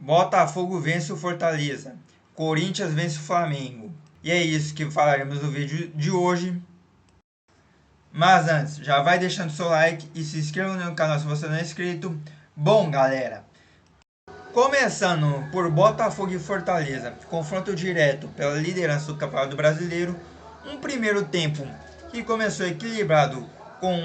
Botafogo vence o Fortaleza. Corinthians vence o Flamengo. E é isso que falaremos no vídeo de hoje. Mas antes, já vai deixando seu like e se inscreva no canal se você não é inscrito. Bom, galera, começando por Botafogo e Fortaleza, confronto direto pela liderança do Campeonato Brasileiro. Um primeiro tempo que começou equilibrado, com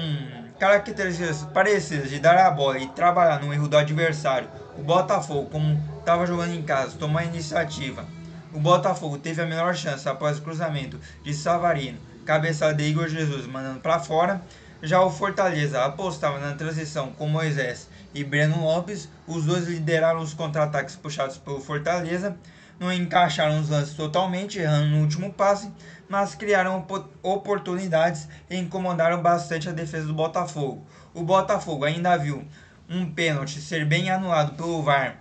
características parecidas de dar a bola e trabalhar no erro do adversário. O Botafogo, como estava jogando em casa, tomou a iniciativa. O Botafogo teve a melhor chance após o cruzamento de Savarino, cabeçada de Igor Jesus mandando para fora. Já o Fortaleza apostava na transição com Moisés e Breno Lopes. Os dois lideraram os contra-ataques puxados pelo Fortaleza. Não encaixaram os lances totalmente, errando no último passe, mas criaram oportunidades e incomodaram bastante a defesa do Botafogo. O Botafogo ainda viu um pênalti ser bem anulado pelo VAR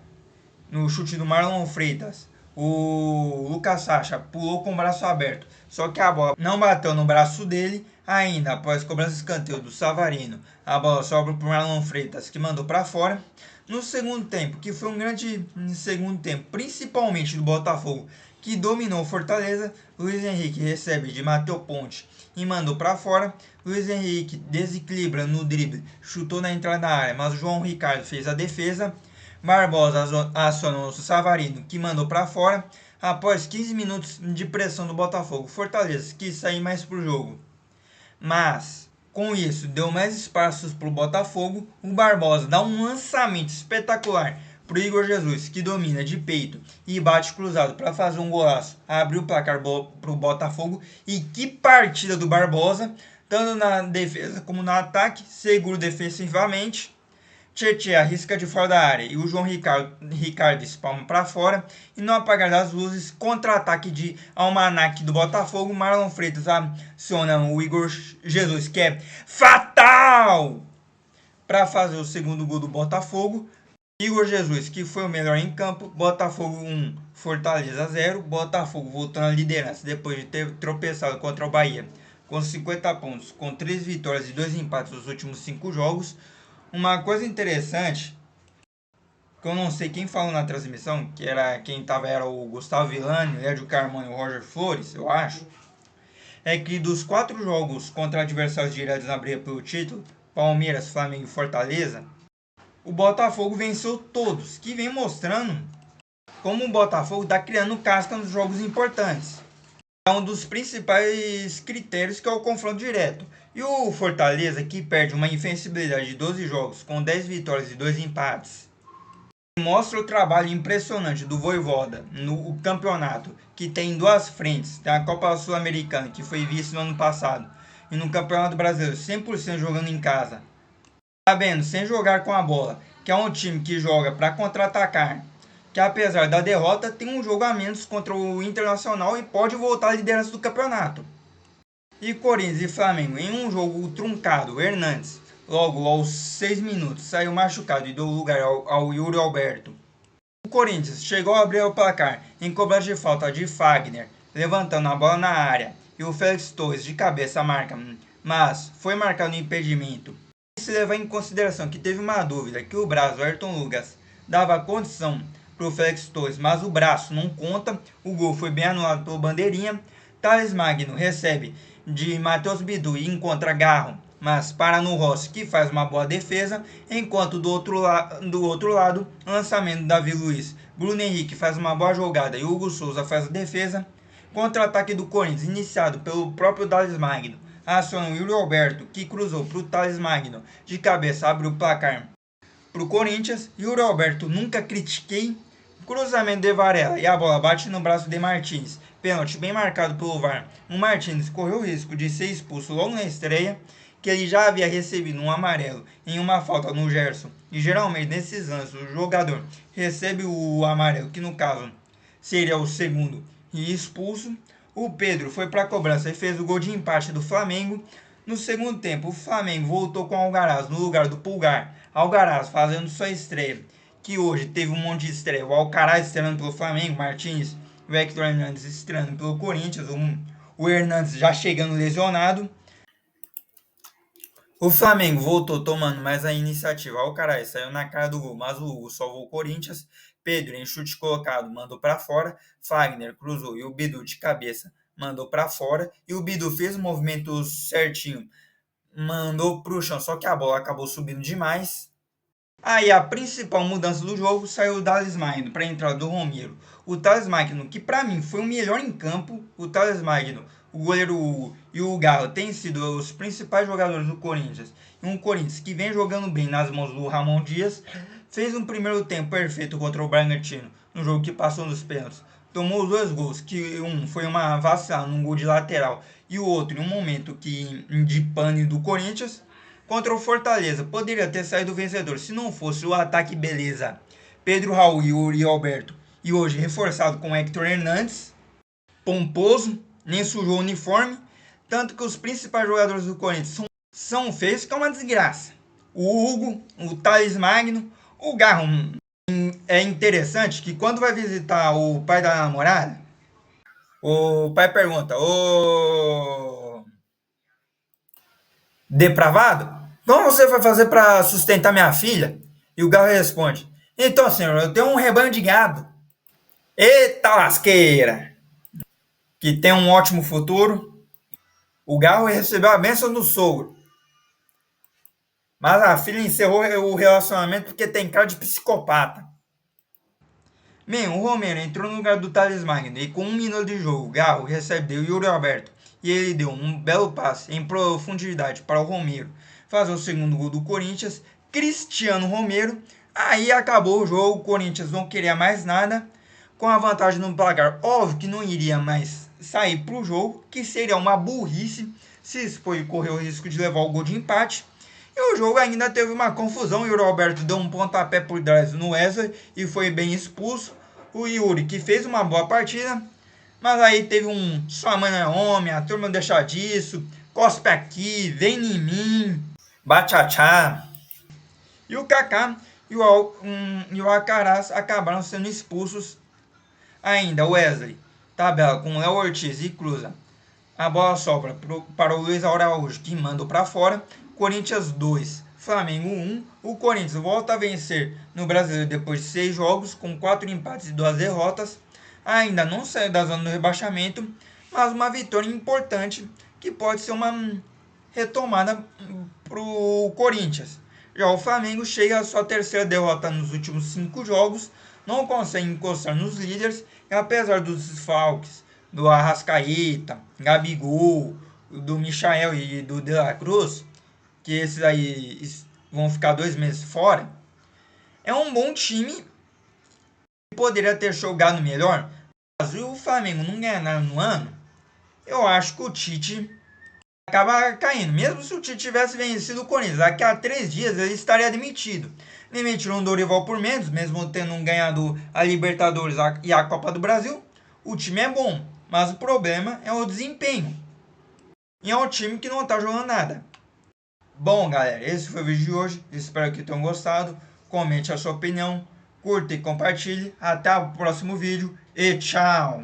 no chute do Marlon Freitas. O Lucas Sacha pulou com o braço aberto, só que a bola não bateu no braço dele. Ainda após cobrança de escanteio do Savarino, a bola sobra para o Marlon Freitas, que mandou para fora. No segundo tempo, que foi um grande segundo tempo, principalmente do Botafogo, que dominou o Fortaleza, Luiz Henrique recebe de Matheus Ponte e mandou para fora. Luiz Henrique desequilibra no drible, chutou na entrada da área, mas o João Ricardo fez a defesa. Barbosa acionou o Savarino, que mandou para fora. Após 15 minutos de pressão do Botafogo, Fortaleza quis sair mais pro jogo, mas com isso deu mais espaços para o Botafogo. O Barbosa dá um lançamento espetacular para o Igor Jesus, que domina de peito e bate cruzado para fazer um golaço, abriu o placar para o Botafogo. E que partida do Barbosa, tanto na defesa como no ataque, seguro defensivamente. Tietê arrisca de fora da área e o João Ricardo espalma para fora. E no apagar das luzes, contra-ataque de Almanac do Botafogo, Marlon Freitas aciona o Igor Jesus, que é fatal, para fazer o segundo gol do Botafogo. Igor Jesus, que foi o melhor em campo. Botafogo 1, Fortaleza 0. Botafogo voltando à liderança depois de ter tropeçado contra o Bahia com 50 pontos, com 3 vitórias e 2 empates nos últimos 5 jogos. Uma coisa interessante, que eu não sei quem falou na transmissão, que era quem estava era o Gustavo Villani, o Lédio Carmona e o Roger Flores, eu acho, é que dos 4 jogos contra adversários diretos na briga pelo título, Palmeiras, Flamengo e Fortaleza, o Botafogo venceu todos, que vem mostrando como o Botafogo está criando casca nos jogos importantes. É um dos principais critérios, que é o confronto direto. E o Fortaleza, que perde uma invencibilidade de 12 jogos, com 10 vitórias e 2 empates, mostra o trabalho impressionante do Vojvoda no campeonato, que tem 2 frentes. Tem a Copa Sul-Americana, que foi vice no ano passado, e no Campeonato Brasileiro, 100% jogando em casa. Sabendo, sem jogar com a bola, que é um time que joga para contra-atacar, que apesar da derrota tem um jogo a menos contra o Internacional e pode voltar à liderança do campeonato. E Corinthians e Flamengo, em um jogo truncado, Hernandes, logo aos 6 minutos, saiu machucado e deu lugar ao Yuri Alberto. O Corinthians chegou a abrir o placar em cobrança de falta de Fagner, levantando a bola na área, e o Félix Torres de cabeça marca, mas foi marcado no impedimento. E se levar em consideração que teve uma dúvida, que o braço do Ayrton Lucas dava condição para o Félix Torres, mas o braço não conta. O gol foi bem anulado pelo Bandeirinha. Thales Magno recebe de Matheus Bidu e encontra Garro, mas para no Rossi, que faz uma boa defesa. Enquanto do outro lado, lançamento do Davi Luiz, Bruno Henrique faz uma boa jogada e Hugo Souza faz a defesa. Contra-ataque do Corinthians, iniciado pelo próprio Thales Magno, aciona o Yuri Alberto, que cruzou para o Thales Magno de cabeça, abriu o placar para o Corinthians. Yuri Alberto, nunca critiquei. Cruzamento de Varela e a bola bate no braço de Martins. Pênalti bem marcado pelo VAR. O Martins correu o risco de ser expulso logo na estreia, que ele já havia recebido um amarelo em uma falta no Gerson. E geralmente nesses lances o jogador recebe o amarelo, que no caso seria o segundo, e expulso. O Pedro foi para a cobrança e fez o gol de empate do Flamengo. No segundo tempo, o Flamengo voltou com Algaraz no lugar do Pulgar. Algaraz fazendo sua estreia, que hoje teve um monte de estreia. O Alcaraz estreando pelo Flamengo, Martins, o Hector Hernandes estreando pelo Corinthians, o Hernandes já chegando lesionado. O Flamengo voltou tomando mais a iniciativa. O Alcaraz saiu na cara do gol, mas o Hugo salvou o Corinthians. Pedro, em chute colocado, mandou para fora. Fagner cruzou e o Bidu de cabeça mandou para fora. E o Bidu fez o movimento certinho, mandou para o chão, só que a bola acabou subindo demais. Aí a principal mudança do jogo saiu o Thales Magno para a entrada do Romero. O Thales Magno, que para mim foi o melhor em campo, o Thales Magno, o goleiro Hugo e o Garro têm sido os principais jogadores do Corinthians. E um Corinthians que vem jogando bem nas mãos do Ramon Dias, fez um primeiro tempo perfeito contra o Bragantino, no jogo que passou nos pênaltis. Tomou os dois gols, que um foi uma vacilada num gol de lateral e o outro em um momento de pane do Corinthians. Contra o Fortaleza, poderia ter saído vencedor se não fosse o ataque beleza Pedro Raul e Yuri Alberto, e hoje reforçado com Hector Hernandes, pomposo, nem sujou o uniforme, tanto que os principais jogadores do Corinthians são feios, que é uma desgraça. O Hugo, o Thales Magno, o Garro. É interessante que quando vai visitar o pai da namorada, o pai pergunta: ô depravado, como você vai fazer para sustentar minha filha? E o Garro responde: então, senhor, eu tenho um rebanho de gado. Eita lasqueira! Que tem um ótimo futuro. O Garro recebeu a bênção do sogro. Mas a filha encerrou o relacionamento porque tem cara de psicopata. Bem, o Romero entrou no lugar do Thales Magno e com 1 minuto de jogo, Garro recebeu o Yuri Alberto e ele deu um belo passe em profundidade para o Romero fazer o segundo gol do Corinthians. Cristiano Romero, aí acabou o jogo, o Corinthians não queria mais nada, com a vantagem no placar. Óbvio que não iria mais sair para o jogo, que seria uma burrice se expor e correr o risco de levar o gol de empate. E o jogo ainda teve uma confusão. O Yuri Alberto deu um pontapé por trás no Wesley e foi bem expulso. O Yuri, que fez uma boa partida, mas aí teve um sua mãe não é homem, a turma deixa disso, cospe aqui, vem em mim, bachachá. E o Kaká e o Alcaraz acabaram sendo expulsos ainda. O Wesley tabela com o Léo Ortiz e cruza. A bola sobra para o Luiz Araújo, que manda para fora. Corinthians 2, Flamengo 1. O Corinthians volta a vencer no Brasileiro depois de 6 jogos, com 4 empates e 2 derrotas. Ainda não saiu da zona do rebaixamento, mas uma vitória importante que pode ser uma retomada para o Corinthians. Já o Flamengo chega à sua terceira derrota nos últimos 5 jogos, não consegue encostar nos líderes, e apesar dos desfalques do Arrascaeta, Gabigol, do Michael e do De La Cruz, que esses aí vão ficar 2 meses fora, é um bom time que poderia ter jogado melhor. Mas o Flamengo não ganhar nada no ano, eu acho que o Tite acaba caindo. Mesmo se o Tite tivesse vencido o Corinthians, daqui a 3 dias ele estaria demitido. Demitiram o Dorival por menos, mesmo tendo ganhado a Libertadores e a Copa do Brasil. O time é bom, mas o problema é o desempenho. E é um time que não está jogando nada. Bom, galera, esse foi o vídeo de hoje. Espero que tenham gostado. Comente a sua opinião, curta e compartilhe. Até o próximo vídeo e tchau!